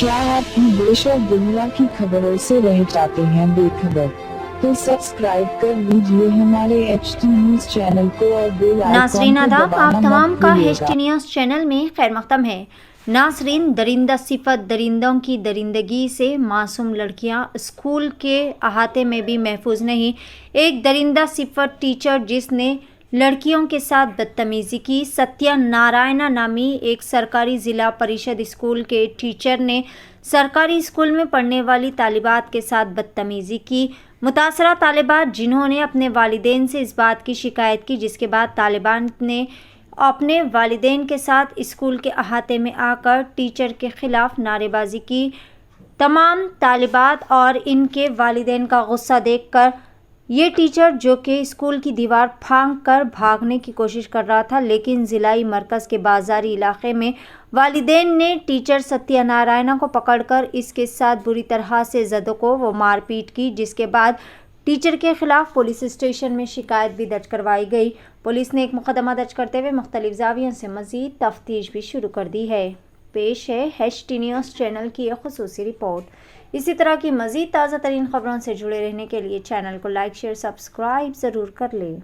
क्या आप भी देश और दुनिया की खबरों से रह जाते हैं बेखबर? तो सब्सक्राइब कर लीजिए हमारे HT न्यूज चैनल को और बेल आइकॉन नासरीन को आदाब, दबाना आप तमाम मत का भूलिएगा। HT न्यूज़ चैनल में खैर मकदम है। नासरीन, दरिंदा सिफत दरिंदों की दरिंदगी से मासूम लड़कियां स्कूल के अहाते में भी महफूज नहीं। एक दरिंदा सिफत टीचर जिसने लड़कियों के साथ बदतमीजी की। सत्यनारायणा नामी एक सरकारी ज़िला परिषद स्कूल के टीचर ने सरकारी स्कूल में पढ़ने वाली तालिबात के साथ बदतमीजी की। मुतासरा तालिबात जिन्होंने अपने वालिदैन से इस बात की शिकायत की, जिसके बाद तालिबान ने अपने वालिदैन के साथ स्कूल के अहाते में आकर टीचर के खिलाफ नारेबाजी की। तमाम तालिबात और इनके वालिदैन का गुस्सा देखकर ये टीचर, जो कि स्कूल की दीवार फांक कर भागने की कोशिश कर रहा था, लेकिन ज़िलाई मरकज़ के बाज़ारी इलाके में वालिदैन ने टीचर सत्यनारायणा को पकड़कर इसके साथ बुरी तरह से ज़दको व मारपीट की, जिसके बाद टीचर के खिलाफ पुलिस स्टेशन में शिकायत भी दर्ज करवाई गई। पुलिस ने एक मुकदमा दर्ज करते हुए मुख्तलिफ ज़ावियों से मज़ीद तफ्तीश भी शुरू कर दी है। पेश है HT न्यूज़ चैनल की एक खुसूसी रिपोर्ट। इसी तरह की मज़ीद ताज़ा तरीन खबरों से जुड़े रहने के लिए चैनल को लाइक, शेयर, सब्सक्राइब ज़रूर कर लें।